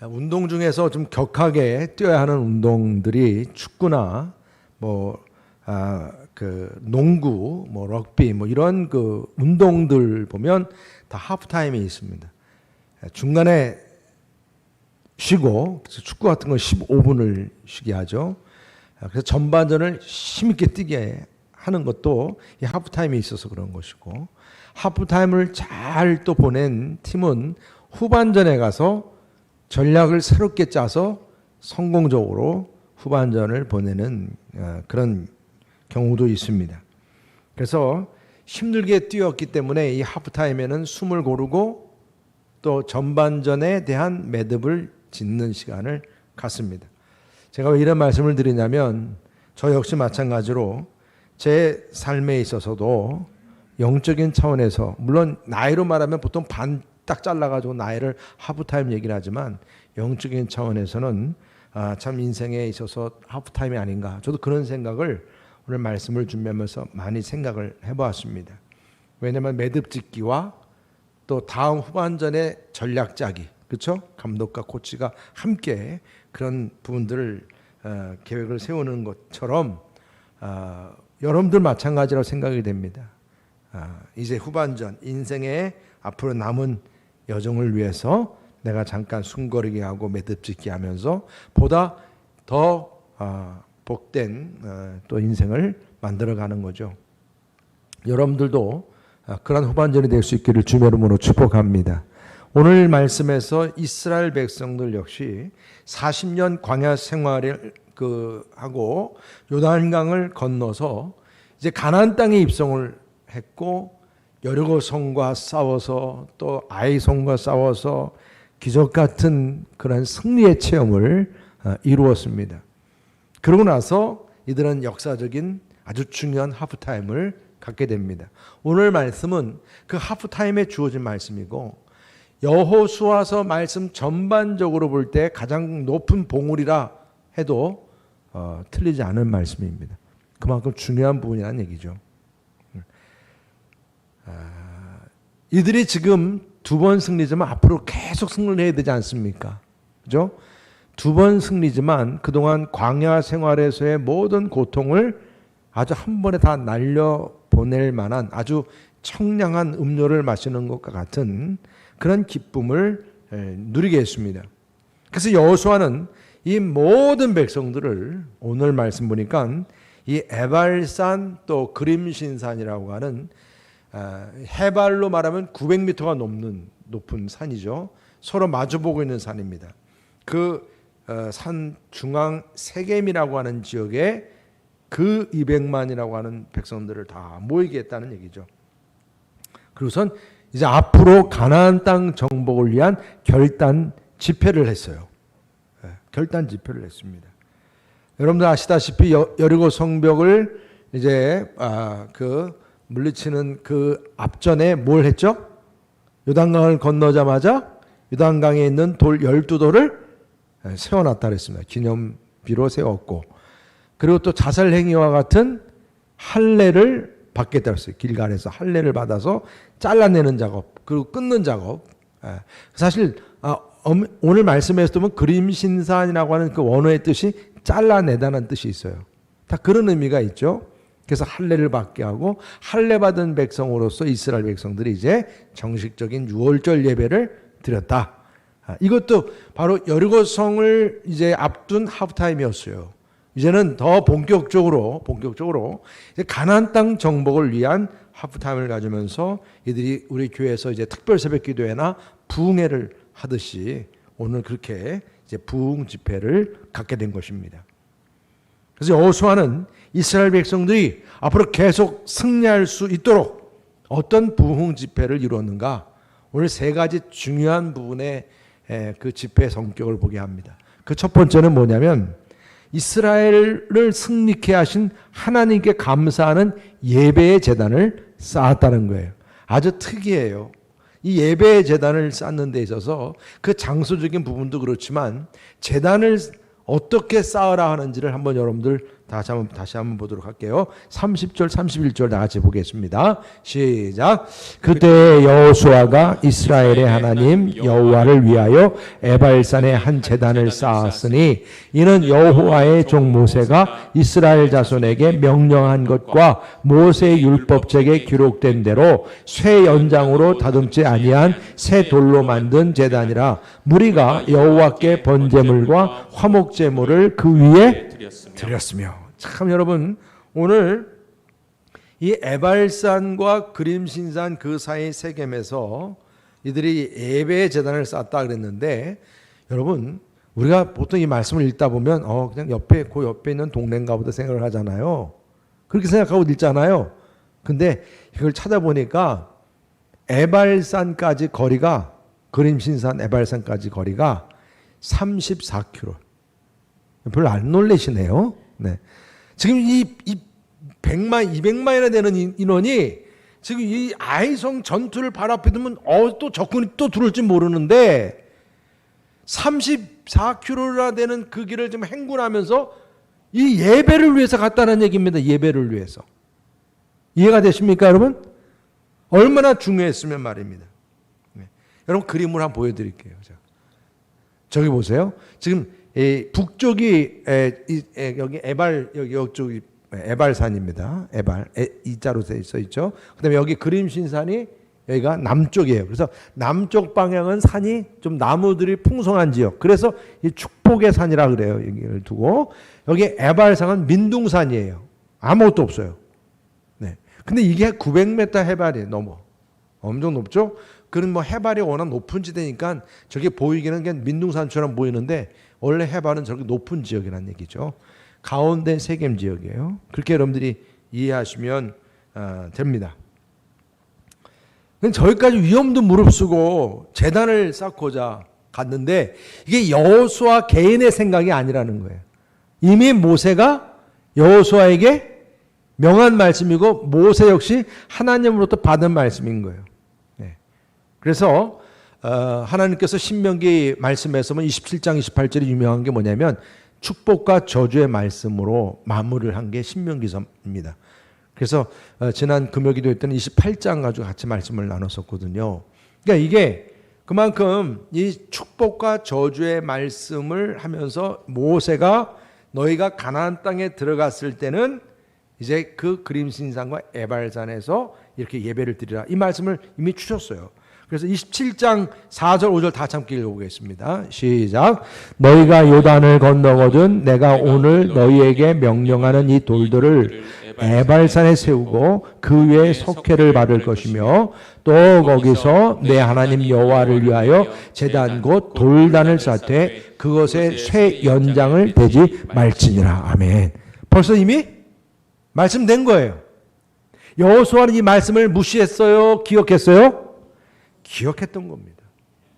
운동 중에서 좀 격하게 뛰어야 하는 운동들이 축구나 그 농구, 럭비 이런 그 운동들 보면 다 하프타임이 있습니다. 중간에 쉬고, 축구 같은 건 15분을 쉬게 하죠. 그래서 전반전을 힘있게 뛰게 하는 것도 이 하프타임이 있어서 그런 것이고, 하프타임을 잘 또 보낸 팀은 후반전에 가서 전략을 새롭게 짜서 성공적으로 후반전을 보내는 그런 경우도 있습니다. 그래서 힘들게 뛰었기 때문에 이 하프타임에는 숨을 고르고 또 전반전에 대한 매듭을 짓는 시간을 갖습니다. 제가 왜 이런 말씀을 드리냐면 저 역시 마찬가지로 제 삶에 있어서도 영적인 차원에서, 물론 나이로 말하면 보통 반 딱 잘라가지고 나이를 하프타임 얘기를 하지만 영적인 차원에서는 참 인생에 있어서 하프타임이 아닌가, 저도 그런 생각을 오늘 말씀을 준비하면서 많이 생각을 해보았습니다. 왜냐하면 매듭 짓기와 또 다음 후반전의 전략 짜기, 그렇죠? 감독과 코치가 함께 그런 부분들을 계획을 세우는 것처럼 여러분들 마찬가지라고 생각이 됩니다. 이제 후반전, 인생의 앞으로 남은 여정을 위해서 내가 잠깐 숨거리게 하고 매듭짓기 하면서 보다 더 복된 또 인생을 만들어가는 거죠. 여러분들도 그런 후반전이 될 수 있기를 주의 이름으로 축복합니다. 오늘 말씀에서 이스라엘 백성들 역시 40년 광야 생활을 하고 요단강을 건너서 이제 가나안 땅에 입성을 했고, 여리고 성과 싸워서 또 아이 성과 싸워서 기적 같은 그런 승리의 체험을 이루었습니다. 그러고 나서 이들은 역사적인 아주 중요한 하프타임을 갖게 됩니다. 오늘 말씀은 그 하프타임에 주어진 말씀이고, 여호수아서 말씀 전반적으로 볼 때 가장 높은 봉우리라 해도 틀리지 않은 말씀입니다. 그만큼 중요한 부분이라는 얘기죠. 이들이 지금 2번 승리지만 앞으로 계속 승리를 해야 되지 않습니까? 그죠? 2번 승리지만 그동안 광야 생활에서의 모든 고통을 아주 한 번에 다 날려보낼 만한 아주 청량한 음료를 마시는 것과 같은 그런 기쁨을 누리게 했습니다. 그래서 여호수아는 이 모든 백성들을 오늘 말씀 보니까 이 에발산 또 그림신산이라고 하는 해발로 말하면 900m가 넘는 높은 산이죠. 서로 마주보고 있는 산입니다. 그 산 중앙 세겜이라고 하는 지역에 그 200만이라고 하는 백성들을 다 모이게 했다는 얘기죠. 그리고선 이제 앞으로 가나안 땅 정복을 위한 결단 집회를 했어요. 결단 집회를 했습니다. 여러분들 아시다시피 여리고 성벽을 이제 물리치는 그 앞전에 뭘 했죠? 요단강을 건너자마자 요단강에 있는 돌 12돌을 세워놨다 그랬습니다. 기념비로 세웠고, 그리고 또 자살행위와 같은 할례를 받겠다 그랬어요. 길갈에서 할례를 받아서 잘라내는 작업, 그리고 끊는 작업. 사실 오늘 말씀에서 보면 그림신산이라고 하는 그 원어의 뜻이 잘라내다는 뜻이 있어요. 다 그런 의미가 있죠. 그래서 할례를 받게 하고, 할례 받은 백성으로서 이스라엘 백성들이 이제 정식적인 유월절 예배를 드렸다. 이것도 바로 여리고성을 이제 앞둔 하프타임이었어요. 이제는 더 본격적으로 이제 가나안 땅 정복을 위한 하프타임을 가지면서 이들이 우리 교회에서 이제 특별 새벽 기도회나 부흥회를 하듯이 오늘 그렇게 이제 부흥 집회를 갖게 된 것입니다. 그래서 여호수아는 이스라엘 백성들이 앞으로 계속 승리할 수 있도록 어떤 부흥 집회를 이루었는가, 오늘 3가지 중요한 부분의 그 집회의 성격을 보게 합니다. 그 첫 번째는 뭐냐면 이스라엘을 승리케 하신 하나님께 감사하는 예배의 제단을 쌓았다는 거예요. 아주 특이해요. 이 예배의 제단을 쌓는 데 있어서 그 장소적인 부분도 그렇지만 제단을 어떻게 쌓으라 하는지를 한번 여러분들 다시 한번 보도록 할게요. 30절 31절 다 같이 보겠습니다. 시작. 그때 여호수아가 이스라엘의 하나님 여호와를 위하여 에발산에 한 제단을 쌓았으니 이는 여호와의 종 모세가 이스라엘 자손에게 명령한 것과 모세 율법책에 기록된 대로 쇠 연장으로 다듬지 아니한 새 돌로 만든 제단이라. 무리가 여호와께 번제물과 화목제물을 그 위에 드렸으며. 참 여러분, 오늘 이 에발산과 그림신산 그 사이 세겜에서 이들이 예배의 제단을 쌓았다 그랬는데, 여러분 우리가 보통 이 말씀을 읽다 보면 그냥 그 옆에 있는 동네인가 보다 생각을 하잖아요. 그렇게 생각하고 읽잖아요. 근데 이걸 찾아보니까 에발산까지 거리가, 그림신산 에발산까지 거리가 34km. 별로 안 놀라시네요. 네. 지금 이 100만, 200만이나 되는 인원이 지금 이 아이성 전투를 발 앞에 두면 또 적군이 또 들어올지 모르는데 34km나 되는 그 길을 좀 행군하면서 이 예배를 위해서 갔다는 얘기입니다. 예배를 위해서. 이해가 되십니까, 여러분? 얼마나 중요했으면 말입니다. 네. 여러분 그림을 한번 보여드릴게요. 저기 보세요. 지금 북쪽이 여기 이쪽이 에발산입니다. 이자로 써 있죠. 그다음에 여기 그림신산이 여기가 남쪽이에요. 그래서 남쪽 방향은 산이 좀 나무들이 풍성한 지역. 그래서 이 축복의 산이라 그래요. 여기를 두고 여기 에발산은 민둥산이에요. 아무것도 없어요. 네. 근데 이게 900m 해발이 넘어. 엄청 높죠? 그런 해발이 워낙 높은 지대니까 저게 보이기는 그냥 민둥산처럼 보이는데 원래 해발은 저렇게 높은 지역이라는 얘기죠. 가운데 세겜 지역이에요. 그렇게 여러분들이 이해하시면 됩니다. 저기까지 위험도 무릅쓰고 제단을 쌓고자 갔는데 이게 여호수아 개인의 생각이 아니라는 거예요. 이미 모세가 여호수아에게 명한 말씀이고 모세 역시 하나님으로부터 받은 말씀인 거예요. 네. 그래서 하나님께서 신명기 말씀에서 27장 28절이 유명한 게 뭐냐면 축복과 저주의 말씀으로 마무리를 한 게 신명기서입니다. 그래서 지난 금요기도 했던 28장 가지고 같이 말씀을 나눴었거든요. 그러니까 이게 그만큼 이 축복과 저주의 말씀을 하면서 모세가 너희가 가나안 땅에 들어갔을 때는 이제 그 그림신산과 에발산에서 이렇게 예배를 드리라, 이 말씀을 이미 주셨어요. 그래서 27장 4절 5절 다 함께 읽어보겠습니다. 시작. 너희가 요단을 건너거든 내가 오늘 너희에게 명령하는 이 돌들을 에발산에 세우고 그 위에 석회를 받을 것이며 또 거기서 내 하나님 여호와를 위하여 제단 곧 돌단을 쌓되 그것에 쇠 연장을 대지 말지니라. 아멘. 벌써 이미 말씀된 거예요. 여호수아는 이 말씀을 무시했어요? 기억했어요? 기억했던 겁니다.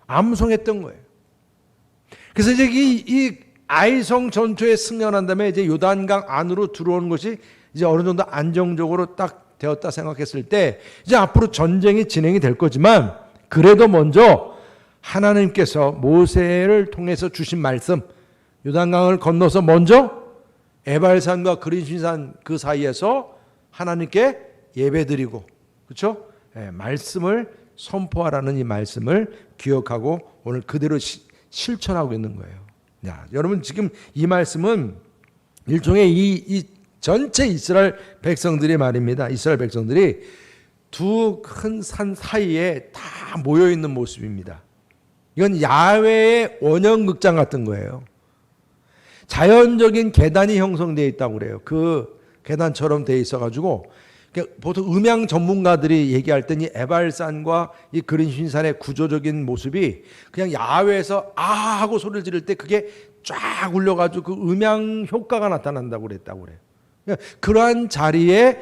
암송했던 거예요. 그래서 이제 이 아이성 전투에 승리한 다음에 이제 요단강 안으로 들어오는 것이 이제 어느 정도 안정적으로 딱 되었다 생각했을 때 이제 앞으로 전쟁이 진행이 될 거지만 그래도 먼저 하나님께서 모세를 통해서 주신 말씀, 요단강을 건너서 먼저 에발산과 그림신산 그 사이에서 하나님께 예배드리고, 그렇죠? 말씀을 선포하라는 이 말씀을 기억하고 오늘 그대로 실천하고 있는 거예요. 야, 여러분 지금 이 말씀은 일종의 이 전체 이스라엘 백성들이 말입니다. 이스라엘 백성들이 두 큰 산 사이에 다 모여 있는 모습입니다. 이건 야훼의 원형극장 같은 거예요. 자연적인 계단이 형성되어 있다고 그래요. 그 계단처럼 되어 있어가지고 보통 음향 전문가들이 얘기할 때는 이 에발산과 이 그림신산의 구조적인 모습이 그냥 야외에서 아 하고 소리를 지를 때 그게 쫙 울려가지고 그 음향 효과가 나타난다고 그랬다고 그래요. 그러한 자리에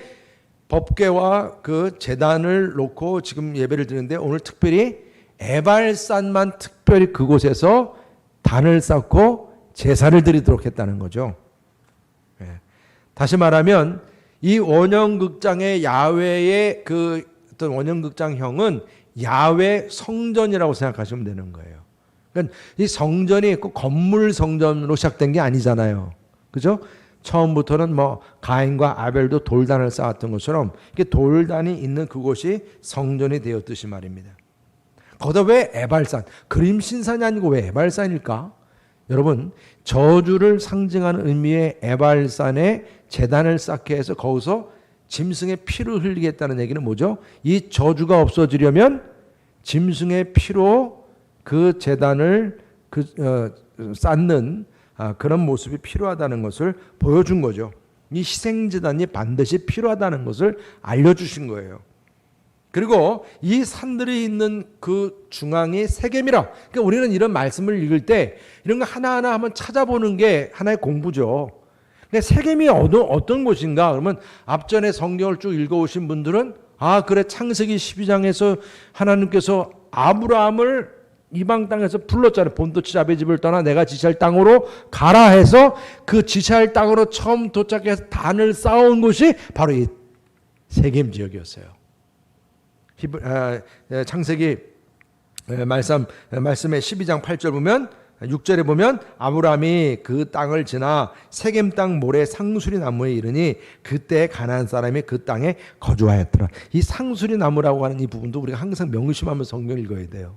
법궤와 그 제단을 놓고 지금 예배를 드리는데 오늘 특별히 에발산만 특별히 그곳에서 단을 쌓고 제사를 드리도록 했다는 거죠. 다시 말하면 이 원형극장의 야훼의 그 어떤 원형극장형은 야훼 성전이라고 생각하시면 되는 거예요. 그러니까 이 성전이 꼭 건물 성전으로 시작된 게 아니잖아요. 그죠? 처음부터는 뭐 가인과 아벨도 돌단을 쌓았던 것처럼 이게 돌단이 있는 그곳이 성전이 되었듯이 말입니다. 거기다 왜 에발산, 그림신산이 아니고 왜 에발산일까? 여러분, 저주를 상징하는 의미의 에발산에 제단을 쌓게 해서 거기서 짐승의 피를 흘리겠다는 얘기는 뭐죠? 이 저주가 없어지려면 짐승의 피로 그 제단을 쌓는 그런 모습이 필요하다는 것을 보여준 거죠. 이 희생제단이 반드시 필요하다는 것을 알려주신 거예요. 그리고 이 산들이 있는 그 중앙이 세겜이라. 그러니까 우리는 이런 말씀을 읽을 때 이런 거 하나하나 한번 찾아보는 게 하나의 공부죠. 그러니까 세겜이 어떤 곳인가? 그러면 앞전에 성경을 쭉 읽어오신 분들은 그래, 창세기 12장에서 하나님께서 아브라함을 이방 땅에서 불렀잖아요. 본토치 아베 집을 떠나 내가 지시할 땅으로 가라 해서 그 지시할 땅으로 처음 도착해서 단을 쌓아온 곳이 바로 이 세겜 지역이었어요. 창세기 말씀의 12장 8절 보면 6절에 보면 아브라함이 그 땅을 지나 세겜 땅 모래 상수리 나무에 이르니 그때 가나안 사람이 그 땅에 거주하였더라. 이 상수리 나무라고 하는 이 부분도 우리가 항상 명심하면서 성경 읽어야 돼요.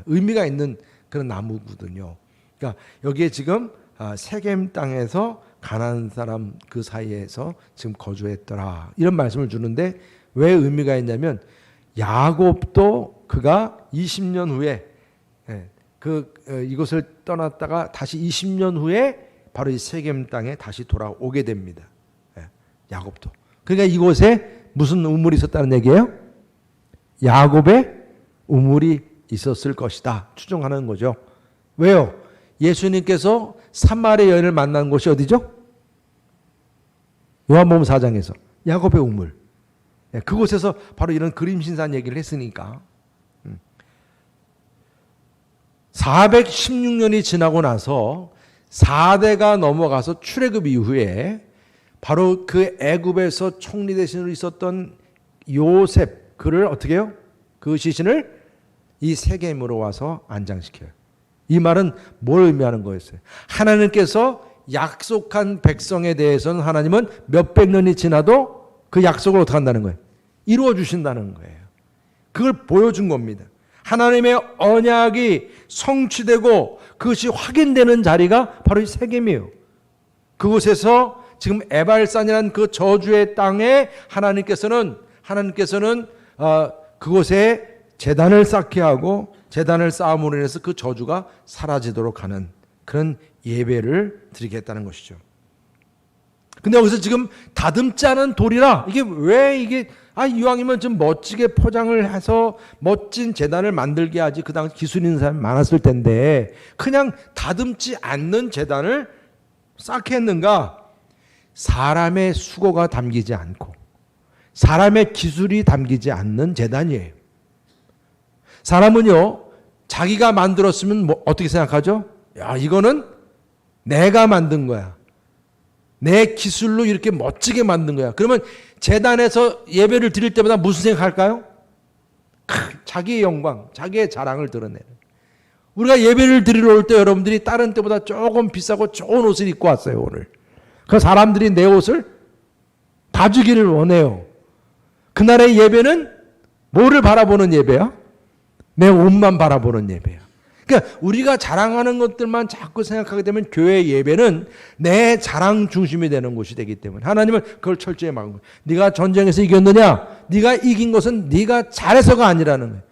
의미가 있는 그런 나무거든요. 그러니까 여기에 지금 세겜 땅에서 가나안 사람 그 사이에서 지금 거주했더라. 이런 말씀을 주는데 왜 의미가 있냐면 야곱도 그가 20년 후에 이곳을 떠났다가 다시 20년 후에 바로 이 세겜 땅에 다시 돌아오게 됩니다. 야곱도. 그러니까 이곳에 무슨 우물이 있었다는 얘기예요? 야곱의 우물이 있었을 것이다 추정하는 거죠. 왜요? 예수님께서 사마리아 여인을 만난 곳이 어디죠? 요한복음 4장에서 야곱의 우물. 그곳에서 바로 이런 그림신산 얘기를 했으니까 416년이 지나고 나서 4대가 넘어가서 출애굽 이후에 바로 그 애굽에서 총리 대신으로 있었던 요셉, 그를 어떻게 해요? 그 시신을 이 세겜으로 와서 안장시켜요. 이 말은 뭘 의미하는 거였어요? 하나님께서 약속한 백성에 대해서는 하나님은 몇백 년이 지나도 그 약속을 어떻게 한다는 거예요? 이루어 주신다는 거예요. 그걸 보여준 겁니다. 하나님의 언약이 성취되고 그것이 확인되는 자리가 바로 이 세겜이에요. 그곳에서 지금 에발산이라는 그 저주의 땅에 하나님께서는 그곳에 제단을 쌓게 하고 제단을 쌓음으로 인해서 그 저주가 사라지도록 하는 그런 예배를 드리겠다는 것이죠. 근데 여기서 지금 다듬지 않은 돌이라 이게 이왕이면 좀 멋지게 포장을 해서 멋진 제단을 만들게 하지. 그 당시 기술 있는 사람이 많았을 텐데 그냥 다듬지 않는 제단을 쌓게 했는가? 사람의 수고가 담기지 않고 사람의 기술이 담기지 않는 제단이에요. 사람은요, 자기가 만들었으면 어떻게 생각하죠? 야, 이거는 내가 만든 거야. 내 기술로 이렇게 멋지게 만든 거야. 그러면 제단에서 예배를 드릴 때마다 무슨 생각할까요? 자기의 영광, 자기의 자랑을 드러내는. 우리가 예배를 드리러 올 때 여러분들이 다른 때보다 조금 비싸고 좋은 옷을 입고 왔어요, 오늘. 그 사람들이 내 옷을 봐주기를 원해요. 그날의 예배는 뭐를 바라보는 예배야? 내 옷만 바라보는 예배야. 그러니까 우리가 자랑하는 것들만 자꾸 생각하게 되면 교회 예배는 내 자랑 중심이 되는 곳이 되기 때문에 하나님은 그걸 철저히 막은 거예요. 네가 전쟁에서 이겼느냐? 네가 이긴 것은 네가 잘해서가 아니라는 거예요.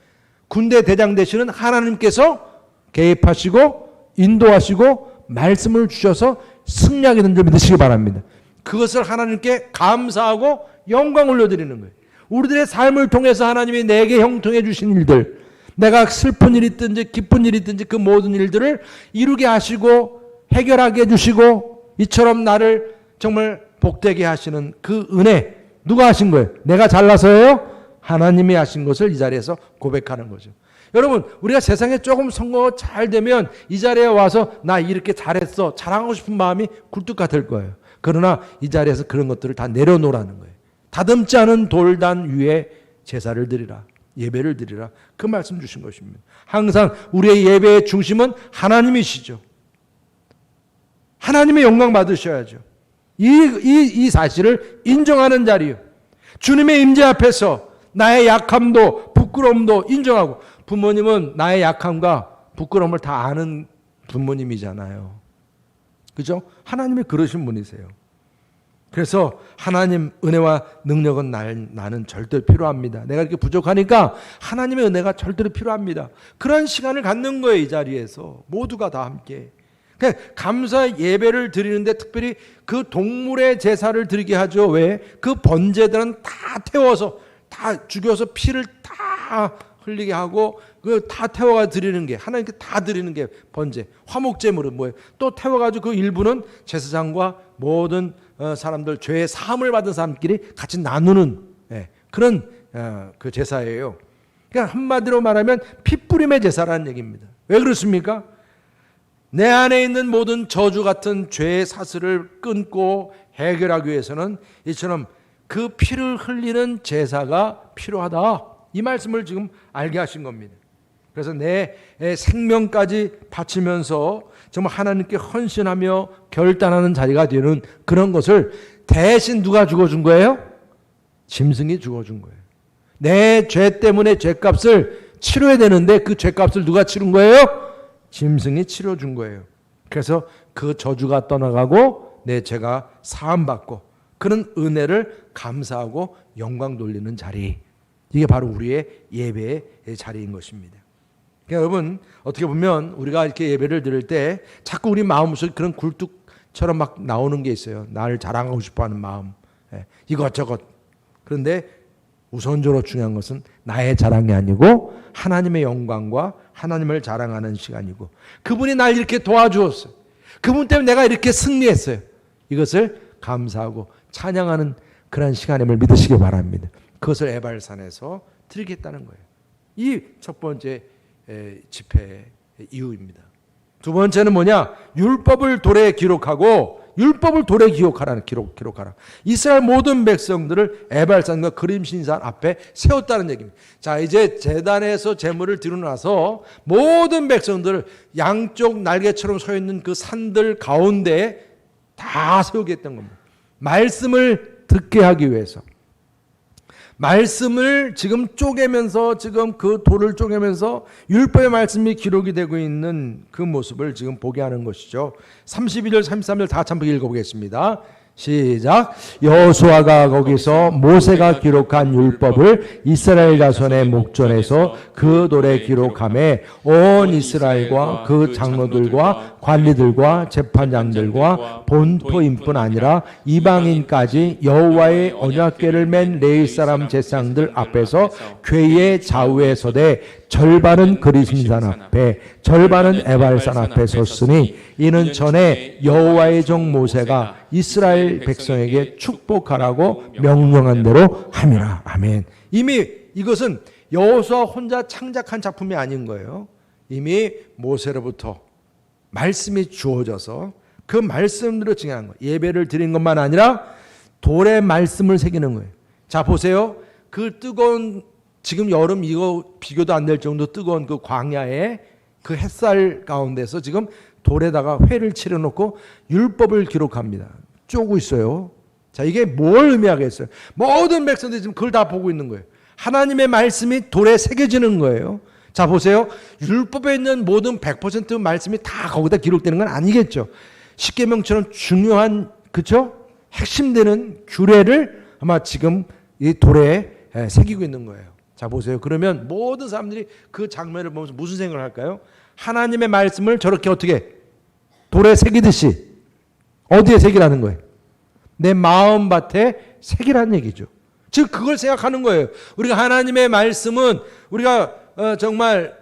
군대 대장 되시는 하나님께서 개입하시고 인도하시고 말씀을 주셔서 승리하게 된 줄 믿으시기 바랍니다. 그것을 하나님께 감사하고 영광 올려드리는 거예요. 우리들의 삶을 통해서 하나님이 내게 형통해 주신 일들, 내가 슬픈 일이 있든지 기쁜 일이 있든지 그 모든 일들을 이루게 하시고 해결하게 해주시고 이처럼 나를 정말 복되게 하시는 그 은혜, 누가 하신 거예요? 내가 잘나서예요? 하나님이 하신 것을 이 자리에서 고백하는 거죠. 여러분, 우리가 세상에 조금 선거 잘 되면 이 자리에 와서 나 이렇게 잘했어 자랑하고 싶은 마음이 굴뚝 같을 거예요. 그러나 이 자리에서 그런 것들을 다 내려놓으라는 거예요. 다듬지 않은 돌단 위에 제사를 드리라, 예배를 드리라, 그 말씀 주신 것입니다. 항상 우리의 예배의 중심은 하나님이시죠. 하나님의 영광 받으셔야죠. 이 사실을 인정하는 자리요. 주님의 임재 앞에서 나의 약함도 부끄러움도 인정하고, 부모님은 나의 약함과 부끄러움을 다 아는 부모님이잖아요. 그죠? 하나님이 그러신 분이세요. 그래서 하나님 은혜와 능력은 나는 절대로 필요합니다. 내가 이렇게 부족하니까 하나님의 은혜가 절대로 필요합니다. 그런 시간을 갖는 거예요. 이 자리에서 모두가 다 함께. 그러니까 감사 예배를 드리는데 특별히 그 동물의 제사를 드리게 하죠. 왜? 그 번제들은 다 태워서, 다 죽여서 피를 다 흘리게 하고 그 다 태워가 드리는 게, 하나님께 다 드리는 게 번제. 화목제물은 뭐예요? 또 태워가지고 그 일부는 제사장과 모든 사람들, 죄의 사함을 받은 사람끼리 같이 나누는 그런 그 제사예요. 그러니까 한마디로 말하면 피뿌림의 제사라는 얘기입니다. 왜 그렇습니까? 내 안에 있는 모든 저주 같은 죄의 사슬을 끊고 해결하기 위해서는 이처럼 그 피를 흘리는 제사가 필요하다. 이 말씀을 지금 알게 하신 겁니다. 그래서 내 생명까지 바치면서 정말 하나님께 헌신하며 결단하는 자리가 되는 그런 것을 대신 누가 죽어준 거예요? 짐승이 죽어준 거예요. 내 죄 때문에 죄값을 치러야 되는데 그 죄값을 누가 치른 거예요? 짐승이 치러준 거예요. 그래서 그 저주가 떠나가고 내 죄가 사함받고 그런 은혜를 감사하고 영광 돌리는 자리, 이게 바로 우리의 예배의 자리인 것입니다. 그러니까 여러분, 어떻게 보면 우리가 이렇게 예배를 드릴 때 자꾸 우리 마음속에 그런 굴뚝처럼 막 나오는 게 있어요. 나를 자랑하고 싶어하는 마음, 이것저것. 그런데 우선적으로 중요한 것은 나의 자랑이 아니고 하나님의 영광과 하나님을 자랑하는 시간이고, 그분이 날 이렇게 도와주었어요. 그분 때문에 내가 이렇게 승리했어요. 이것을 감사하고 찬양하는 그런 시간임을 믿으시기 바랍니다. 그것을 에발산에서 드리겠다는 거예요. 이 첫 번째 집회의 이유입니다. 두 번째는 뭐냐? 율법을 돌에 기록하고, 율법을 돌에 기록하라. 이스라엘 모든 백성들을 에발산과 그림신산 앞에 세웠다는 얘기입니다. 자, 이제 제단에서 제물을 드리고 나서 모든 백성들을 양쪽 날개처럼 서 있는 그 산들 가운데에 다 세우겠다는 겁니다. 말씀을 듣게 하기 위해서. 말씀을 지금 쪼개면서, 지금 그 돌을 쪼개면서 율법의 말씀이 기록이 되고 있는 그 모습을 지금 보게 하는 것이죠. 32절 33절 다 한번 읽어보겠습니다. 시작. 여호수아가 거기서 모세가 기록한 율법을 이스라엘 자손의 목전에서 그 돌에 기록하매 온 이스라엘과 그 장로들과 관리들과 재판장들과 본토인뿐 아니라 이방인까지 여호와의 언약궤를 맨 레위 사람 제사장들 앞에서 궤의 좌우에 서되 절반은 그리심산 앞에 절반은 에발산 앞에 섰으니 이는 전에 여호와의 종 모세가 이스라엘 백성에게 축복하라고 명령한 대로 함이라. 아멘. 이미 이것은 여호수아 혼자 창작한 작품이 아닌 거예요. 이미 모세로부터 말씀이 주어져서 그 말씀대로 증언한 거예요. 예배를 드린 것만 아니라 돌에 말씀을 새기는 거예요. 자, 보세요. 그 뜨거운, 지금 여름 이거 비교도 안 될 정도 뜨거운 그 광야에 그 햇살 가운데서 지금 돌에다가 회를 치러놓고 율법을 기록합니다. 쪼고 있어요. 자, 이게 뭘 의미하겠어요? 모든 백성들이 지금 그걸 다 보고 있는 거예요. 하나님의 말씀이 돌에 새겨지는 거예요. 자, 보세요. 율법에 있는 모든 100% 말씀이 다 거기다 기록되는 건 아니겠죠. 십계명처럼 중요한, 그렇죠? 핵심되는 규례를 아마 지금 이 돌에 새기고 있는 거예요. 자, 보세요. 그러면 모든 사람들이 그 장면을 보면서 무슨 생각을 할까요? 하나님의 말씀을 저렇게 어떻게 돌에 새기듯이 어디에 새기라는 거예요? 내 마음밭에 새기라는 얘기죠. 즉 그걸 생각하는 거예요. 우리가 하나님의 말씀은 우리가 정말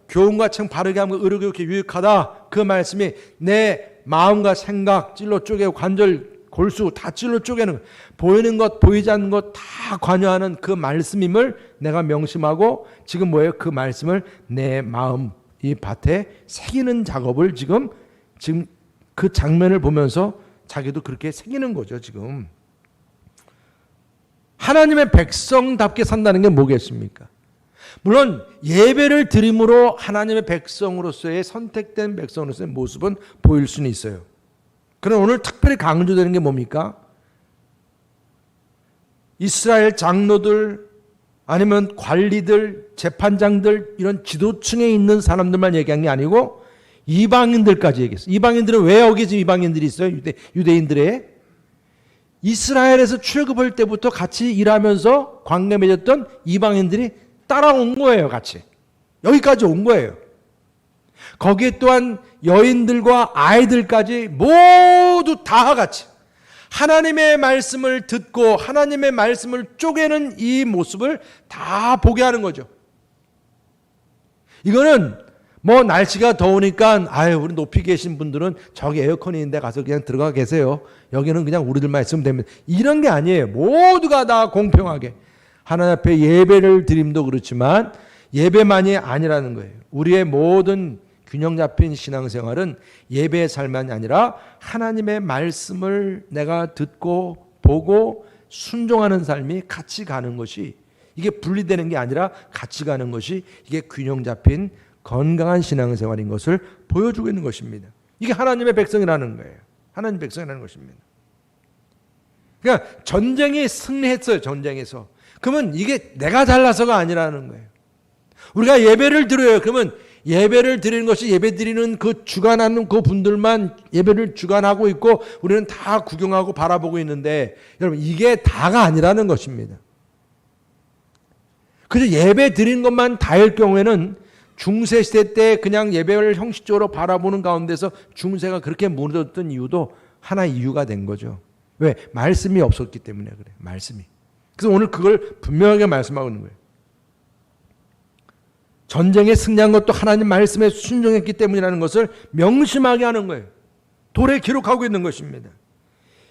교훈과 참 바르게 하면 의롭게 이렇게 유익하다. 그 말씀이 내 마음과 생각 찔러 쪼개고 관절 골수 다 찔러 쪼개는, 보이는 것 보이지 않는 것 다 관여하는 그 말씀임을 내가 명심하고 지금 뭐예요? 그 말씀을 내 마음 이 밭에 새기는 작업을 지금 그 장면을 보면서 자기도 그렇게 새기는 거죠. 지금 하나님의 백성답게 산다는 게 뭐겠습니까? 물론 예배를 드림으로 하나님의 백성으로서의 선택된 백성으로서의 모습은 보일 수는 있어요. 그럼 오늘 특별히 강조되는 게 뭡니까? 이스라엘 장로들 아니면 관리들, 재판장들 이런 지도층에 있는 사람들만 얘기한 게 아니고 이방인들까지 얘기했어요. 이방인들은 왜 여기 지금 이방인들이 있어요? 유대인들의 이스라엘에서 출애굽할 때부터 같이 일하면서 관계 맺었던 이방인들이 따라온 거예요. 같이 여기까지 온 거예요. 거기에 또한 여인들과 아이들까지 모두 다 같이 하나님의 말씀을 듣고 하나님의 말씀을 쪼개는 이 모습을 다 보게 하는 거죠. 이거는 뭐 날씨가 더우니까 우리 높이 계신 분들은 저기 에어컨이 있는데 가서 그냥 들어가 계세요. 여기는 그냥 우리들만 있으면 됩니다. 이런 게 아니에요. 모두가 다 공평하게 하나님 앞에 예배를 드림도 그렇지만 예배만이 아니라는 거예요. 우리의 모든 균형 잡힌 신앙생활은 예배의 삶만이 아니라 하나님의 말씀을 내가 듣고 보고 순종하는 삶이 같이 가는 것이, 이게 분리되는 게 아니라 같이 가는 것이 이게 균형 잡힌 건강한 신앙생활인 것을 보여주고 있는 것입니다. 이게 하나님의 백성이라는 거예요. 하나님의 백성이라는 것입니다. 그러니까 전쟁이 승리했어요. 전쟁에서. 그러면 이게 내가 잘나서가 아니라는 거예요. 우리가 예배를 드려요. 그러면 예배를 드리는 것이 예배 드리는 그 주관하는 그 분들만 예배를 주관하고 있고 우리는 다 구경하고 바라보고 있는데, 여러분 이게 다가 아니라는 것입니다. 그래서 예배 드리는 것만 다일 경우에는 중세 시대 때 그냥 예배를 형식적으로 바라보는 가운데서 중세가 그렇게 무너졌던 이유도 하나의 이유가 된 거죠. 왜? 말씀이 없었기 때문에 그래. 말씀이. 그래서 오늘 그걸 분명하게 말씀하고 있는 거예요. 전쟁에 승리한 것도 하나님 말씀에 순종했기 때문이라는 것을 명심하게 하는 거예요. 돌에 기록하고 있는 것입니다.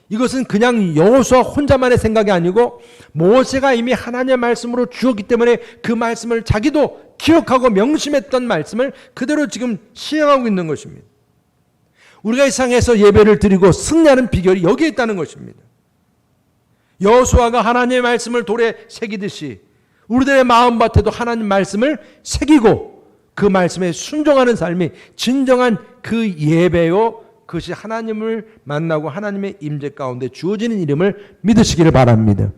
이것은 그냥 여호수아 혼자만의 생각이 아니고 모세가 이미 하나님의 말씀으로 주었기 때문에 그 말씀을 자기도 기억하고 명심했던 말씀을 그대로 지금 시행하고 있는 것입니다. 우리가 이 세상에서 예배를 드리고 승리하는 비결이 여기에 있다는 것입니다. 여호수아가 하나님의 말씀을 돌에 새기듯이 우리들의 마음밭에도 하나님 말씀을 새기고 그 말씀에 순종하는 삶이 진정한 그 예배요, 그것이 하나님을 만나고 하나님의 임재 가운데 주어지는 이름을 믿으시기를 바랍니다.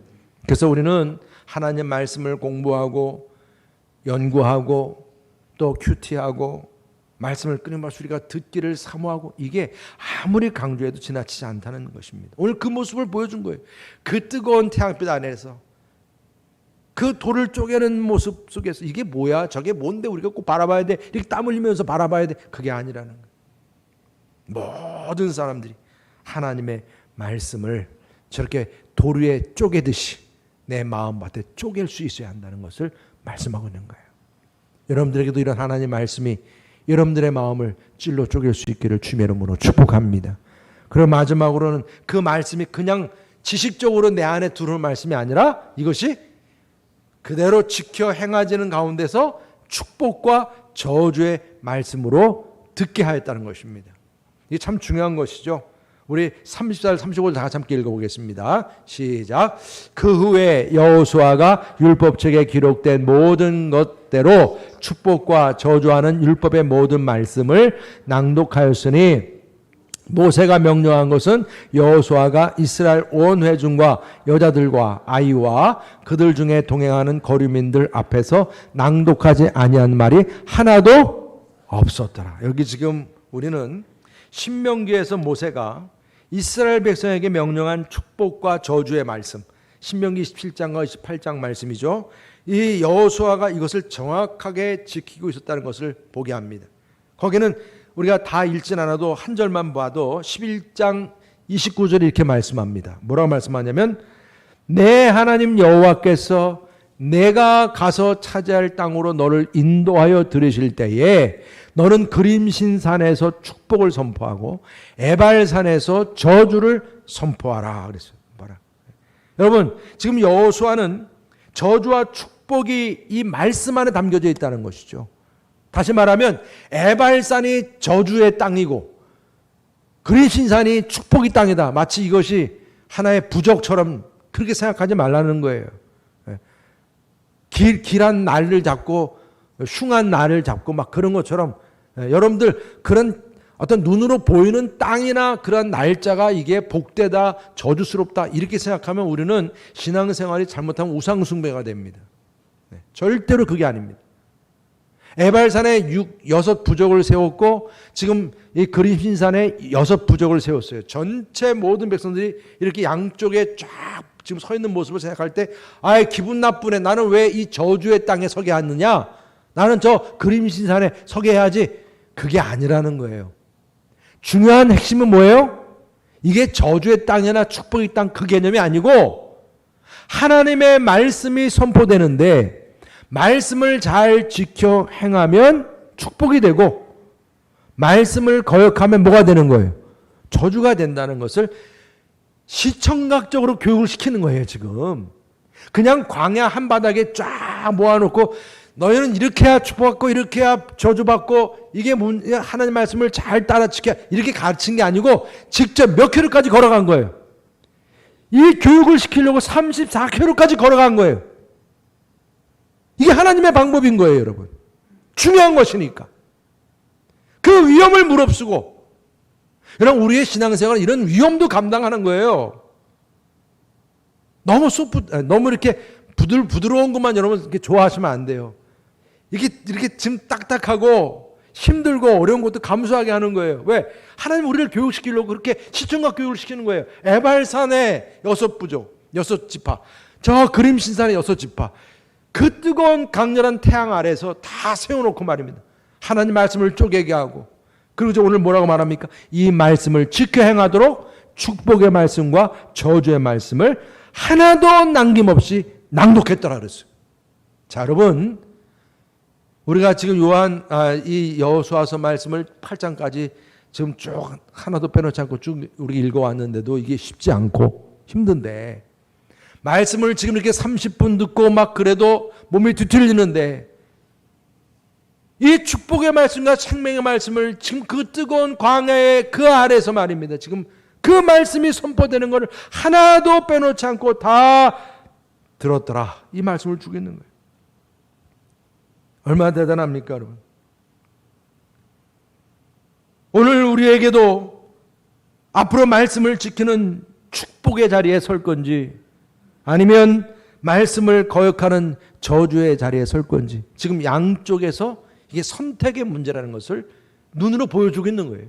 그래서 우리는 하나님 말씀을 공부하고 연구하고 또 큐티하고 말씀을 끊임없이 우리가 듣기를 사모하고, 이게 아무리 강조해도 지나치지 않다는 것입니다. 오늘 그 모습을 보여준 거예요. 그 뜨거운 태양빛 안에서 그 돌을 쪼개는 모습 속에서 이게 뭐야? 저게 뭔데 우리가 꼭 바라봐야 돼? 이렇게 땀 흘리면서 바라봐야 돼? 그게 아니라는 거예요. 모든 사람들이 하나님의 말씀을 저렇게 돌 위에 쪼개듯이 내 마음밭에 쪼갤 수 있어야 한다는 것을 말씀하고 있는 거예요. 여러분들에게도 이런 하나님 말씀이 여러분들의 마음을 찔러 쪼갤 수 있기를 주님의 이름으로 축복합니다. 그리고 마지막으로는 그 말씀이 그냥 지식적으로 내 안에 들어오는 말씀이 아니라 이것이 그대로 지켜 행하지는 가운데서 축복과 저주의 말씀으로 듣게 하였다는 것입니다. 이게 참 중요한 것이죠. 우리 34절 35절 다 같이 함께 읽어보겠습니다. 시작. 그 후에 여호수아가 율법책에 기록된 모든 것대로 축복과 저주하는 율법의 모든 말씀을 낭독하였으니 모세가 명령한 것은 여호수아가 이스라엘 온 회중과 여자들과 아이와 그들 중에 동행하는 거류민들 앞에서 낭독하지 아니한 말이 하나도 없었더라. 여기 지금 우리는 신명기에서 모세가 이스라엘 백성에게 명령한 축복과 저주의 말씀, 신명기 27장과 28장 말씀이죠. 이 여호수아가 이것을 정확하게 지키고 있었다는 것을 보게 합니다. 거기는 우리가 다 읽진 않아도 한 절만 봐도 11장 29절에 이렇게 말씀합니다. 뭐라고 말씀하냐면, 내 하나님 여호와께서 내가 가서 차지할 땅으로 너를 인도하여 들으실 때에 너는 그림신산에서 축복을 선포하고 에발산에서 저주를 선포하라 그랬어요. 봐라. 여러분, 지금 여호수아는 저주와 축복이 이 말씀 안에 담겨져 있다는 것이죠. 다시 말하면 에발산이 저주의 땅이고 그리신산이 축복의 땅이다. 마치 이것이 하나의 부적처럼 그렇게 생각하지 말라는 거예요. 길한 날을 잡고 흉한 날을 잡고 막 그런 것처럼, 여러분들 그런 어떤 눈으로 보이는 땅이나 그런 날짜가 이게 복되다, 저주스럽다 이렇게 생각하면 우리는 신앙생활이 잘못하면 우상숭배가 됩니다. 절대로 그게 아닙니다. 에발산에 6 부족을 세웠고 지금 이 그림신산에 6 부족을 세웠어요. 전체 모든 백성들이 이렇게 양쪽에 쫙 지금 서 있는 모습을 생각할 때 아이 기분 나쁘네. 나는 왜 이 저주의 땅에 서게 하느냐. 나는 저 그림신산에 서게 해야지. 그게 아니라는 거예요. 중요한 핵심은 뭐예요? 이게 저주의 땅이나 축복의 땅 그 개념이 아니고 하나님의 말씀이 선포되는데 말씀을 잘 지켜 행하면 축복이 되고 말씀을 거역하면 뭐가 되는 거예요? 저주가 된다는 것을 시청각적으로 교육을 시키는 거예요. 지금 그냥 광야 한바닥에 쫙 모아놓고 너희는 이렇게 해야 축복받고 이렇게 해야 저주받고 이게 하나님 말씀을 잘 따라 지켜야 이렇게 가르친 게 아니고 직접 몇 킬로까지 걸어간 거예요. 이 교육을 시키려고 34킬로까지 걸어간 거예요. 이게 하나님의 방법인 거예요, 여러분. 중요한 것이니까. 그 위험을 무릅쓰고 여러분 우리의 신앙생활은 이런 위험도 감당하는 거예요. 너무 이렇게 부드러운 것만 여러분 이렇게 좋아하시면 안 돼요. 이렇게 지금 딱딱하고 힘들고 어려운 것도 감수하게 하는 거예요. 왜? 하나님 우리를 교육시키려고 그렇게 시청각 교육을 시키는 거예요. 에발산의 6 부족, 6 지파, 저 그림신산의 6 지파, 그 뜨거운 강렬한 태양 아래서 다 세워놓고 말입니다. 하나님 말씀을 쪼개게 하고 그리고 오늘 뭐라고 말합니까? 이 말씀을 지켜 행하도록 축복의 말씀과 저주의 말씀을 하나도 남김없이 낭독했더라 그랬어요. 자, 여러분 우리가 지금 이 여호수아서 말씀을 8장까지 지금 쭉 하나도 빼놓지 않고 쭉 우리 읽어왔는데도 이게 쉽지 않고 힘든데 말씀을 지금 이렇게 30분 듣고 막 그래도 몸이 뒤틀리는데 이 축복의 말씀과 생명의 말씀을 지금 그 뜨거운 광야의 그 아래서 말입니다. 지금 그 말씀이 선포되는 것을 하나도 빼놓지 않고 다 들었더라. 이 말씀을 주고 있는 거예요. 얼마나 대단합니까, 여러분? 오늘 우리에게도 앞으로 말씀을 지키는 축복의 자리에 설 건지 아니면 말씀을 거역하는 저주의 자리에 설 건지 지금 양쪽에서 이게 선택의 문제라는 것을 눈으로 보여주고 있는 거예요.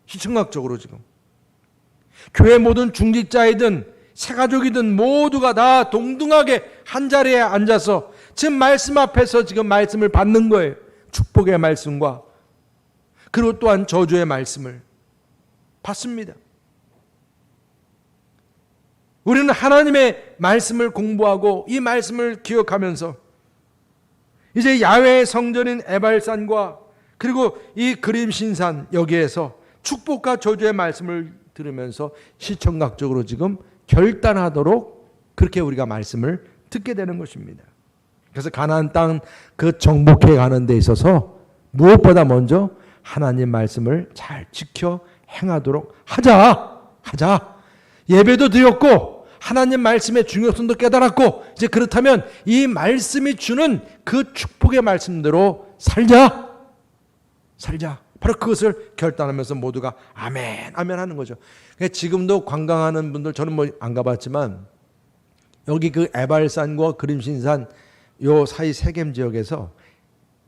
시청각적으로 지금. 교회 모든 중직자이든 새가족이든 모두가 다 동등하게 한 자리에 앉아서 지금 말씀 앞에서 지금 말씀을 받는 거예요. 축복의 말씀과 그리고 또한 저주의 말씀을 받습니다. 우리는 하나님의 말씀을 공부하고 이 말씀을 기억하면서 이제 야훼의 성전인 에발산과 그리고 이 그림신산 여기에서 축복과 저주의 말씀을 들으면서 시청각적으로 지금 결단하도록 그렇게 우리가 말씀을 듣게 되는 것입니다. 그래서 가나안 땅 그 정복해 가는 데 있어서 무엇보다 먼저 하나님 말씀을 잘 지켜 행하도록 하자. 예배도 드렸고 하나님 말씀의 중요성도 깨달았고 이제 그렇다면 이 말씀이 주는 그 축복의 말씀대로 살자. 바로 그것을 결단하면서 모두가 아멘 하는 거죠. 지금도 관광하는 분들 저는 뭐 안 가봤지만 여기 그 에발산과 그림신산 요 사이 세겜 지역에서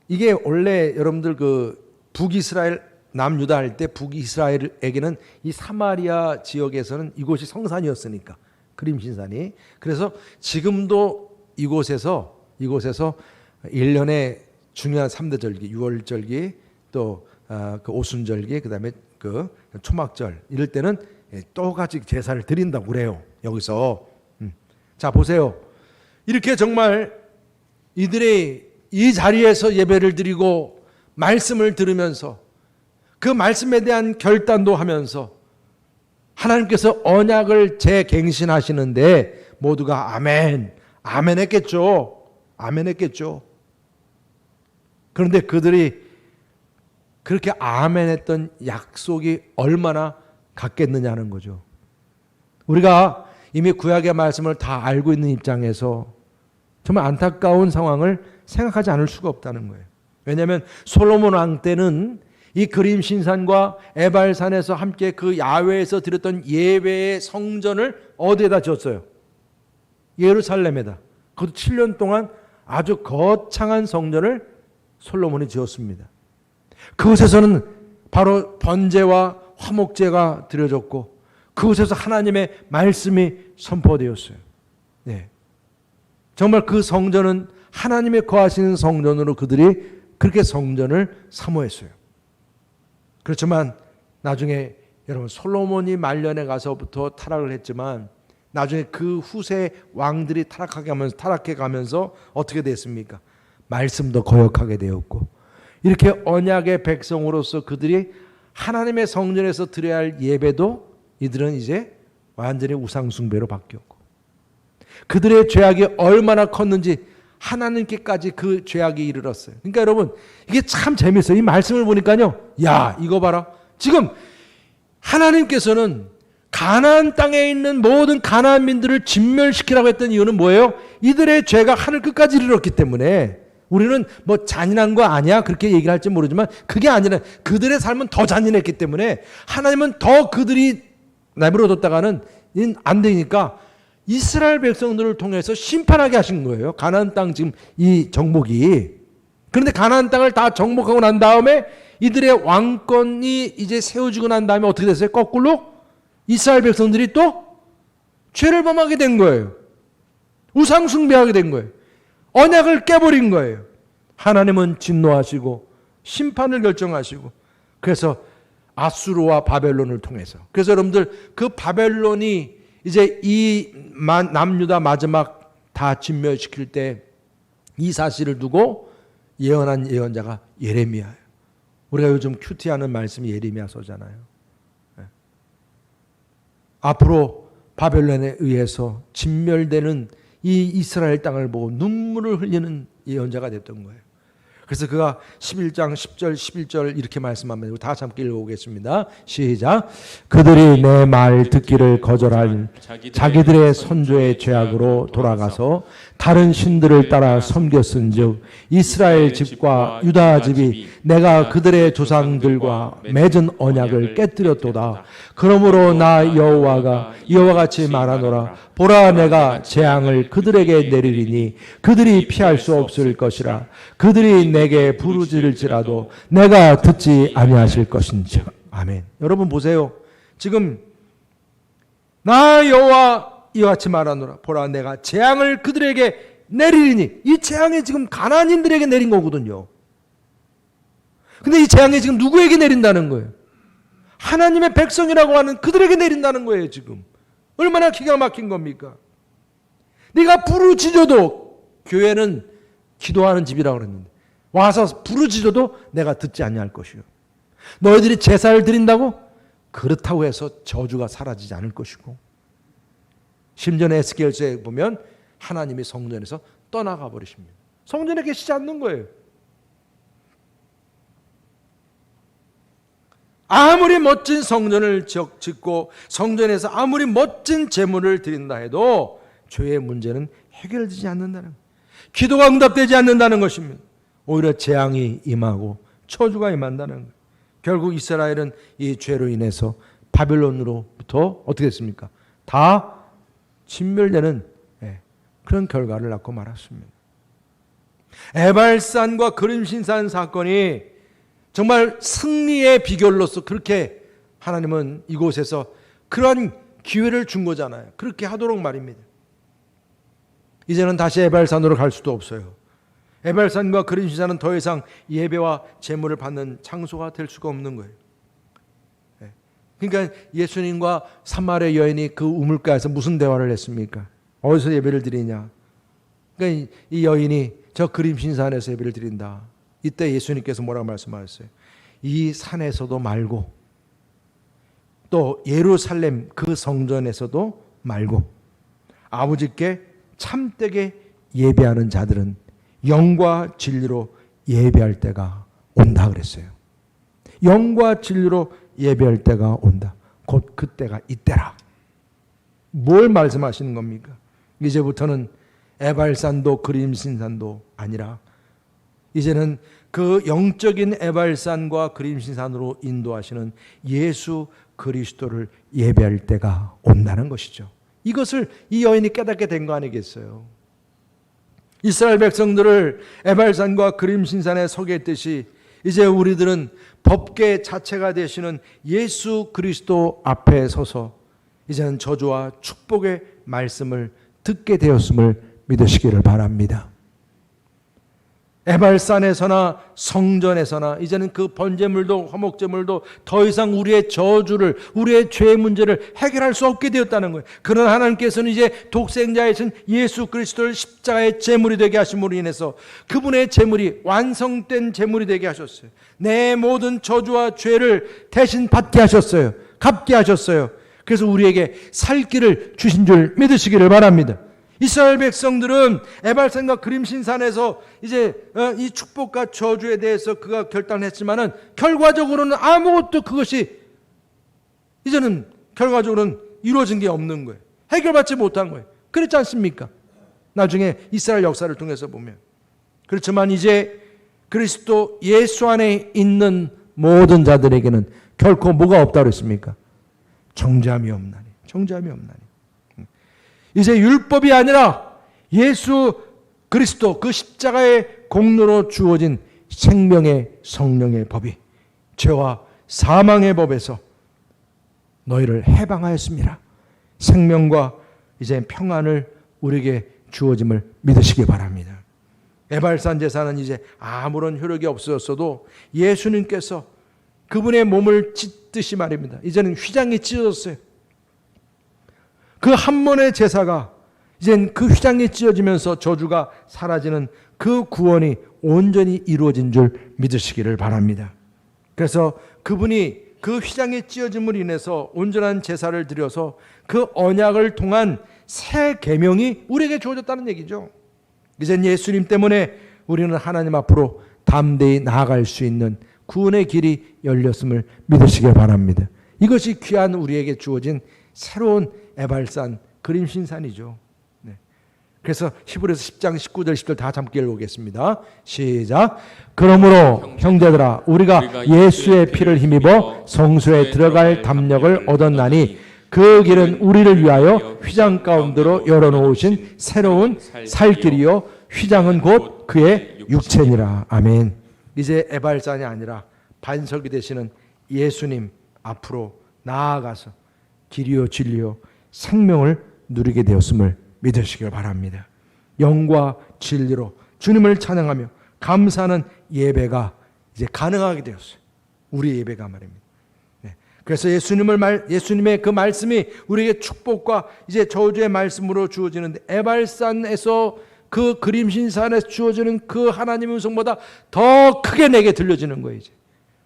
이게 원래 여러분들 그 북이스라엘 남유다 할 때 북이스라엘에게는 이 사마리아 지역에서는 이곳이 성산이었으니까 그림신산이 그래서 지금도 이곳에서 1년에 중요한 3대 절기 유월절기 또 그 오순절기 그다음에 그 초막절 이럴 때는 똑같이 제사를 드린다고 그래요. 여기서 자 보세요. 이렇게 정말 이들이 이 자리에서 예배를 드리고 말씀을 들으면서 그 말씀에 대한 결단도 하면서 하나님께서 언약을 재갱신하시는데 모두가 아멘 했겠죠. 그런데 그들이 그렇게 아멘했던 약속이 얼마나 같겠느냐는 거죠. 우리가 이미 구약의 말씀을 다 알고 있는 입장에서 정말 안타까운 상황을 생각하지 않을 수가 없다는 거예요. 왜냐하면 솔로몬 왕 때는 이 그림 신산과 에발산에서 함께 그 야훼에서 드렸던 예배의 성전을 어디에다 지었어요? 예루살렘에다. 그것도 7년 동안 아주 거창한 성전을 솔로몬이 지었습니다. 그곳에서는 바로 번제와 화목제가 드려졌고 그곳에서 하나님의 말씀이 선포되었어요. 네. 정말 그 성전은 하나님의 거하시는 성전으로 그들이 그렇게 성전을 사모했어요. 그렇지만 나중에 여러분 솔로몬이 말년에 가서부터 타락을 했지만 나중에 그 후세 왕들이 타락해 가면서 어떻게 됐습니까? 말씀도 거역하게 되었고 이렇게 언약의 백성으로서 그들이 하나님의 성전에서 드려야 할 예배도 이들은 이제 완전히 우상숭배로 바뀌었고 그들의 죄악이 얼마나 컸는지 하나님께까지 그 죄악이 이르렀어요. 그러니까 여러분 이게 참 재밌어요. 이 말씀을 보니까요. 야 이거 봐라. 지금 하나님께서는 가나안 땅에 있는 모든 가나안민들을 진멸시키라고 했던 이유는 뭐예요? 이들의 죄가 하늘 끝까지 이르렀기 때문에 우리는 뭐 잔인한 거 아니야 그렇게 얘기를 할지 모르지만 그게 아니라 그들의 삶은 더 잔인했기 때문에 하나님은 더 그들이 내버려뒀다가는 안 되니까 이스라엘 백성들을 통해서 심판하게 하신 거예요. 가나안 땅 지금 이 정복이. 그런데 가나안 땅을 다 정복하고 난 다음에 이들의 왕권이 이제 세워지고 난 다음에 어떻게 됐어요? 거꾸로 이스라엘 백성들이 또 죄를 범하게 된 거예요. 우상 숭배하게 된 거예요. 언약을 깨버린 거예요. 하나님은 진노하시고 심판을 결정하시고 그래서 아수르와 바벨론을 통해서 그래서 여러분들 그 바벨론이 이제 이 남유다 마지막 다 진멸시킬 때 이 사실을 두고 예언한 예언자가 예레미야예요. 우리가 요즘 큐티하는 말씀이 예레미야서잖아요. 네. 앞으로 바벨론에 의해서 진멸되는 이 이스라엘 땅을 보고 눈물을 흘리는 예언자가 됐던 거예요. 그래서 그가 11장 10절 11절 이렇게 말씀합니다. 다 같이 함께 읽어보겠습니다. 시작. 그들이 내 말 듣기를 거절한 자기들의 선조의 죄악으로 돌아가서 다른 신들을 따라 섬겼은즉 이스라엘 집과 유다 집이 내가 그들의 조상들과 맺은 언약을 깨뜨렸도다. 그러므로 나 여호와가 이와 같이 말하노라. 보라 내가 재앙을 그들에게 내리리니 그들이 피할 수 없을 것이라. 그들이 내게 부르짖을지라도 내가 듣지 아니하실 것인즉. 아멘. 여러분 보세요. 지금 나 여호와 이와 같이 말하노라. 보라 내가 재앙을 그들에게 내리리니 이 재앙이 지금 가나안인들에게 내린 거거든요. 근데 이 재앙이 지금 누구에게 내린다는 거예요? 하나님의 백성이라고 하는 그들에게 내린다는 거예요. 지금 얼마나 기가 막힌 겁니까? 네가 부르짖어도 교회는 기도하는 집이라고 그랬는데 와서 부르짖어도 내가 듣지 아니할 것이요. 너희들이 제사를 드린다고? 그렇다고 해서 저주가 사라지지 않을 것이고 심지어 에스겔서에 보면 하나님이 성전에서 떠나가 버리십니다. 성전에 계시지 않는 거예요. 아무리 멋진 성전을 짓고 성전에서 아무리 멋진 제물을 드린다 해도 죄의 문제는 해결되지 않는다는 거예요. 기도가 응답되지 않는다는 것입니다. 오히려 재앙이 임하고 저주가 임한다는 거예요. 결국 이스라엘은 이 죄로 인해서 바벨론으로부터 어떻게 됐습니까? 다 진멸되는 그런 결과를 낳고 말았습니다. 에발산과 그림신산 사건이 정말 승리의 비결로서 그렇게 하나님은 이곳에서 그런 기회를 준 거잖아요. 그렇게 하도록 말입니다. 이제는 다시 에발산으로 갈 수도 없어요. 에발산과 그림신산은 더 이상 예배와 제물을 받는 장소가 될 수가 없는 거예요. 그러니까 예수님과 사마리아 여인이 그 우물가에서 무슨 대화를 했습니까? 어디서 예배를 드리냐? 그러니까 이 여인이 저 그림신산에서 예배를 드린다. 이때 예수님께서 뭐라고 말씀하셨어요? 이 산에서도 말고 또 예루살렘 그 성전에서도 말고 아버지께 참되게 예배하는 자들은 영과 진리로 예배할 때가 온다 그랬어요. 영과 진리로 예배할 때가 온다. 곧 그때가 이때라. 뭘 말씀하시는 겁니까? 이제부터는 에발산도 그림신산도 아니라 이제는 그 영적인 에발산과 그림신산으로 인도하시는 예수 그리스도를 예배할 때가 온다는 것이죠. 이것을 이 여인이 깨닫게 된 거 아니겠어요? 이스라엘 백성들을 에발산과 그림신산에 서게 했듯이 이제 우리들은 법궤 자체가 되시는 예수 그리스도 앞에 서서 이제는 저주와 축복의 말씀을 듣게 되었음을 믿으시기를 바랍니다. 에발산에서나 성전에서나 이제는 그 번제물도 화목제물도 더 이상 우리의 저주를, 우리의 죄의 문제를 해결할 수 없게 되었다는 거예요. 그러나 하나님께서는 이제 독생자이신 예수 그리스도를 십자가의 제물이 되게 하심으로 인해서 그분의 제물이 완성된 제물이 되게 하셨어요. 내 모든 저주와 죄를 대신 받게 하셨어요. 갚게 하셨어요. 그래서 우리에게 살 길을 주신 줄 믿으시기를 바랍니다. 이스라엘 백성들은 에발산과 그림신산에서 이제 이 축복과 저주에 대해서 그가 결단했지만은 결과적으로는 아무것도 그것이 이제는 결과적으로는 이루어진 게 없는 거예요. 해결받지 못한 거예요. 그렇지 않습니까? 나중에 이스라엘 역사를 통해서 보면. 그렇지만 이제 그리스도 예수 안에 있는 모든 자들에게는 결코 뭐가 없다고 그랬습니까? 정죄함이 없나니. 정죄함이 없나니. 이제 율법이 아니라 예수 그리스도 그 십자가의 공로로 주어진 생명의 성령의 법이 죄와 사망의 법에서 너희를 해방하였습니다. 생명과 이제 평안을 우리에게 주어짐을 믿으시기 바랍니다. 에발산 제사는 이제 아무런 효력이 없었어도 예수님께서 그분의 몸을 찢듯이 말입니다. 이제는 휘장이 찢어졌어요. 그 한 번의 제사가 이젠 그 휘장이 찢어지면서 저주가 사라지는 그 구원이 온전히 이루어진 줄 믿으시기를 바랍니다. 그래서 그분이 그 휘장이 찢어짐으로 인해서 온전한 제사를 드려서 그 언약을 통한 새 계명이 우리에게 주어졌다는 얘기죠. 이젠 예수님 때문에 우리는 하나님 앞으로 담대히 나아갈 수 있는 구원의 길이 열렸음을 믿으시길 바랍니다. 이것이 귀한 우리에게 주어진 새로운 에발산 그림신산이죠. 네. 그래서 히브리서 10장 19절 10절 다 함께 읽어보겠습니다. 시작. 그러므로 형제들아 우리가 예수의 피를 힘입어 성소에 들어갈 담력을 얻었나니 그 길은 우리를 위하여 휘장 가운데로 열어놓으신 새로운 살 길이요 휘장은 곧 그의 육체니라. 아멘. 이제 에발산이 아니라 반석이 되시는 예수님 앞으로 나아가서 길이요 진리요 생명을 누리게 되었음을 믿으시길 바랍니다. 영과 진리로 주님을 찬양하며 감사하는 예배가 이제 가능하게 되었어요. 우리의 예배가 말입니다. 네. 그래서 예수님의 그 말씀이 우리에게 축복과 이제 저주의 말씀으로 주어지는데 에발산에서 그 그림신산에서 주어지는 그 하나님의 음성보다 더 크게 내게 들려지는 거예요. 이제.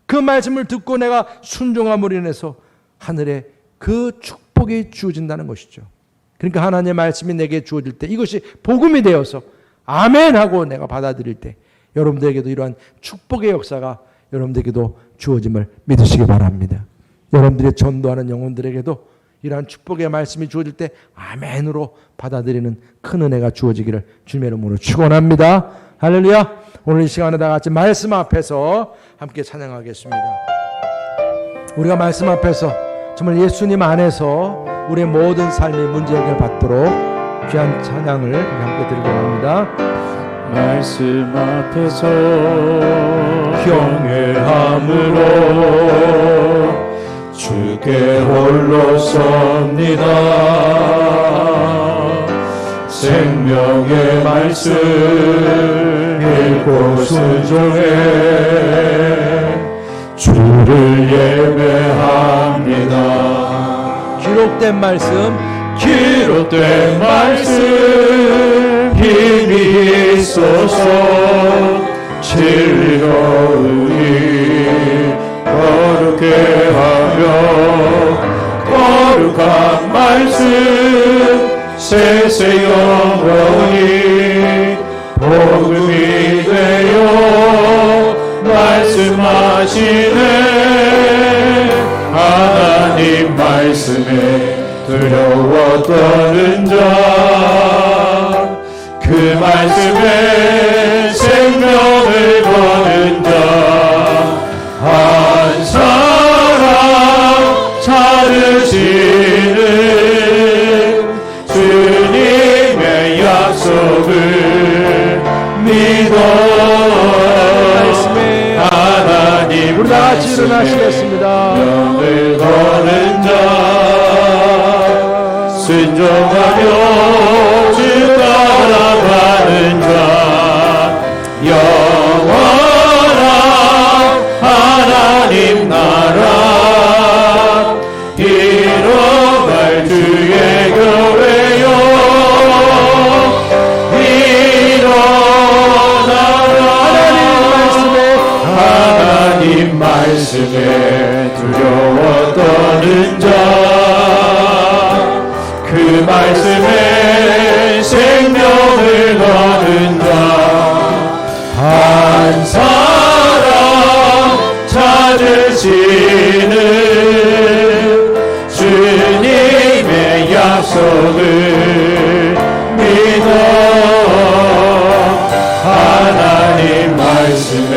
그 말씀을 듣고 내가 순종함으로 인해서 하늘에 그 축복이 주어진다는 것이죠. 그러니까 하나님의 말씀이 내게 주어질 때 이것이 복음이 되어서 아멘 하고 내가 받아들일 때 여러분들에게도 이러한 축복의 역사가 여러분들에게도 주어짐을 믿으시기 바랍니다. 여러분들이 전도하는 영혼들에게도 이러한 축복의 말씀이 주어질 때 아멘으로 받아들이는 큰 은혜가 주어지기를 주님의 이름으로 축원합니다. 할렐루야. 오늘 이 시간에 다 같이 말씀 앞에서 함께 찬양하겠습니다. 우리가 말씀 앞에서 정말 예수님 안에서 우리의 모든 삶의 문제 해결 받도록 귀한 찬양을 함께 드리고 합니다. 말씀 앞에서 경외함으로 주께 홀로 섭니다. 생명의 말씀 읽고 순종해 주를 예배합니다. 기록된 말씀 힘이 있소서. 진리로 우리 거룩해 하며 거룩한 말씀 세세 영원히 복음이 되어 말씀하시네. 하나님 말씀에 두려워 떠는 자 그 말씀에 생명을 거는 다 같이 일어나시겠습니다. 명을 거는 자 순종하며 주 따라가는 자 영원한 하나님 나라 이뤄갈 주의 교회요 일어나라 하나님 말씀에 두려워 떠는 자 그 말씀에 생명을 거는 자 한 사람 찾으시는 주님의 약속을 믿어 하나님 말씀에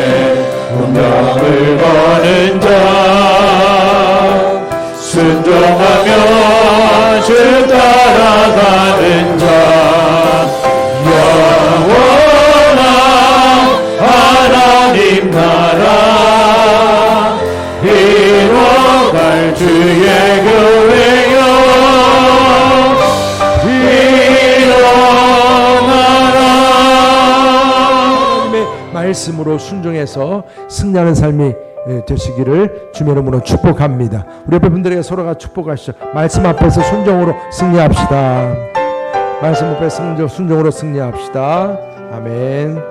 운명을 거는 자 순종하며 주 따라가는 자 영원한 하나님 나라 이뤄갈 주의 교회여 일어나라 하나님의 말씀으로 순종해서 승리하는 삶이 되시기를 주의 이름으로 축복합니다. 우리 옆에 분들에게 서로가 축복하시죠. 말씀 앞에서 순종으로 승리합시다. 말씀 앞에 순종으로 승리합시다. 아멘.